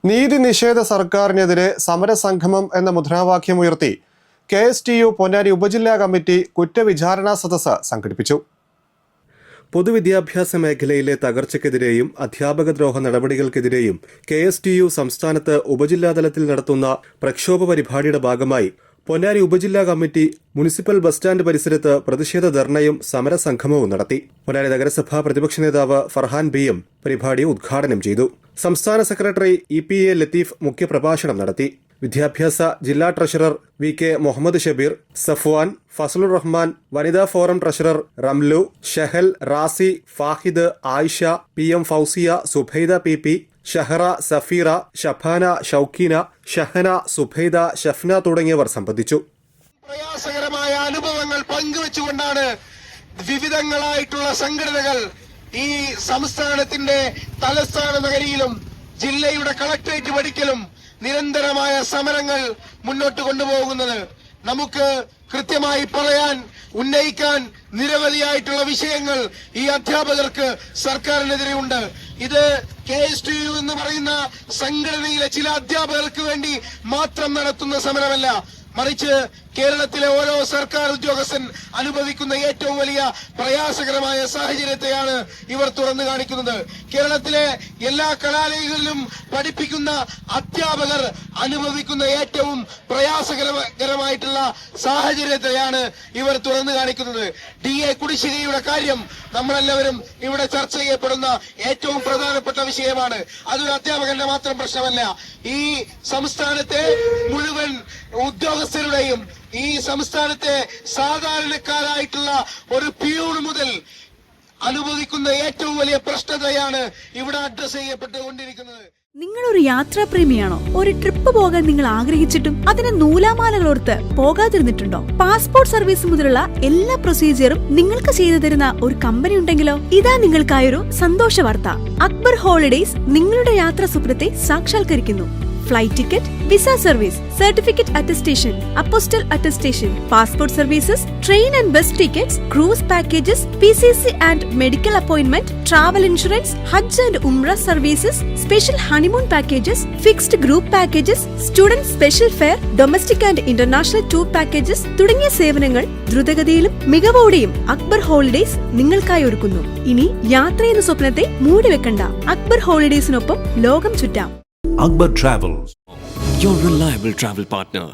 നീതി നിഷേധ സർക്കാരിനെതിരെ സമരസംഗമം എന്ന മുദ്രാവാക്യമുയർത്തി KSTU പൊന്നാനി ഉപജില്ലാ കമ്മിറ്റി കുറ്റവിചാരണാ സദസ്സ് സംഘടിപ്പിച്ചു. പൊതുവിദ്യാഭ്യാസ മേഖലയിലെ തകർച്ചയ്ക്കെതിരെയും അധ്യാപകദ്രോഹ നടപടികൾക്കെതിരെയും KSTU സംസ്ഥാനത്ത് ഉപജില്ലാതലത്തിൽ നടത്തുന്ന പ്രക്ഷോഭ പരിപാടിയുടെ ഭാഗമായി പൊന്നാനി ഉപജില്ലാ കമ്മിറ്റി മുനിസിപ്പൽ ബസ് സ്റ്റാൻഡ് പരിസരത്ത് പ്രതിഷേധ ധർണയും സമരസംഗമവും നടത്തി. പൊന്നാനി നഗരസഭാ പ്രതിപക്ഷ നേതാവ് ഫർഹാൻ ബിയും പരിപാടി ഉദ്ഘാടനം ചെയ്തു. സംസ്ഥാന സെക്രട്ടറി EPA ലത്തീഫ് മുഖ്യപ്രഭാഷണം നടത്തി. വിദ്യാഭ്യാസ ജില്ലാ ട്രഷറർ VK മുഹമ്മദ് ഷബീർ, സഫ്വാൻ, ഫസലുർ റഹ്മാൻ, വനിതാ forum treasurer Ramlu, Shahal, Razi, Fahid, Ayisha, PM Fousiya, Subaida PP, Shahara, Safeera, Shafana, Shoukeena, Shahana, Subaida, Shafna തുടങ്ങിയവർ സംബന്ധിച്ചു. പ്രയാസകരമായ അനുഭവങ്ങൾ പങ്കുവെച്ചുകൊണ്ടാണ് വിവിധങ്ങളായിട്ടുള്ള സംഘടനകൾ ഈ സംസ്ഥാനത്തിന്റെ തലസ്ഥാന നഗരിയിലും ജില്ലയുടെ കളക്ടറേറ്റ് പഠിക്കലും നിരന്തരമായ സമരങ്ങൾ മുന്നോട്ട് കൊണ്ടുപോകുന്നത്. നമുക്ക് കൃത്യമായി പറയാൻ ഉന്നയിക്കാൻ നിരവധിയായിട്ടുള്ള വിഷയങ്ങൾ ഈ അധ്യാപകർക്ക് സർക്കാരിനെതിരെയുണ്ട്. ഇത് KSTU എന്ന് പറയുന്ന സംഘടനയിലെ ചില അധ്യാപകർക്ക് വേണ്ടി മാത്രം നടത്തുന്ന സമരമല്ല, മറിച്ച് കേരളത്തിലെ ഓരോ സർക്കാർ ഉദ്യോഗസ്ഥൻ അനുഭവിക്കുന്ന ഏറ്റവും വലിയ പ്രയാസകരമായ സാഹചര്യത്തെയാണ് ഇവർ തുറന്നു കാണിക്കുന്നത്. കേരളത്തിലെ എല്ലാ കലാലയങ്ങളിലും പഠിപ്പിക്കുന്ന അധ്യാപകർ അനുഭവിക്കുന്ന ഏറ്റവും പ്രയാസകരമായിട്ടുള്ള സാഹചര്യത്തെയാണ് ഇവർ തുറന്നു കാണിക്കുന്നത്. DA കുടിശ്ശികയുടെ കാര്യം നമ്മളെല്ലാവരും ഇവിടെ ചർച്ച ചെയ്യപ്പെടുന്ന ഏറ്റവും പ്രധാനപ്പെട്ട വിഷയമാണ്. അതൊരു അധ്യാപകന്റെ മാത്രം പ്രശ്നമല്ല. ഈ സംസ്ഥാനത്തെ മുഴുവൻ ഉദ്യോഗസ്ഥരുടെയും ഈ സംസ്ഥാനത്തെ സാധാരണക്കാരായിട്ടുള്ള ഒരു പിയൂൺ മുതൽ അനുഭവിക്കുന്ന ഏറ്റവും വലിയ പ്രശ്നതയാണ് ഇവിടെ അഡ്രസ് ചെയ്യപ്പെട്ടുകൊണ്ടിരിക്കുന്നത്. നിങ്ങളൊരു യാത്രാപ്രേമിയാണോ? ഒരു ട്രിപ്പ് പോകാൻ നിങ്ങൾ ആഗ്രഹിച്ചിട്ടും അതിന് നൂലാമാലകളോർത്ത് പോകാതിരുന്നിട്ടുണ്ടോ? പാസ്പോർട്ട് സർവീസ് മുതലുള്ള എല്ലാ പ്രൊസീജിയറും നിങ്ങൾക്ക് ചെയ്തു തരുന്ന ഒരു കമ്പനി ഉണ്ടെങ്കിലോ? ഇതാ നിങ്ങൾക്കായൊരു സന്തോഷ വാർത്ത. അക്ബർ ഹോളിഡേയ്സ് നിങ്ങളുടെ യാത്രാ സ്വപ്നത്തെ സാക്ഷാത്കരിക്കുന്നു. Flight ticket, visa service, certificate attestation, apostille attestation, passport services, train and bus tickets, cruise packages, PCC and medical appointment, travel insurance, Hajj and Umrah services, special honeymoon packages, fixed group packages, student special fare, domestic and international tour packages തുടങ്ങിയ സേവനങ്ങൾ ദ്രുതഗതിയിലും മികവോടെയും Akbar holidays നിങ്ങൾക്കായി ഒരുക്കുന്നു. ഇനി യാത്ര എന്ന സ്വപ്നത്തെ മൂടിവെക്കണ്ട. അക്ബർ ഹോളിഡേയ്സിനൊപ്പം ലോകം ചുറ്റാം. Akbar Travels, your reliable travel partner.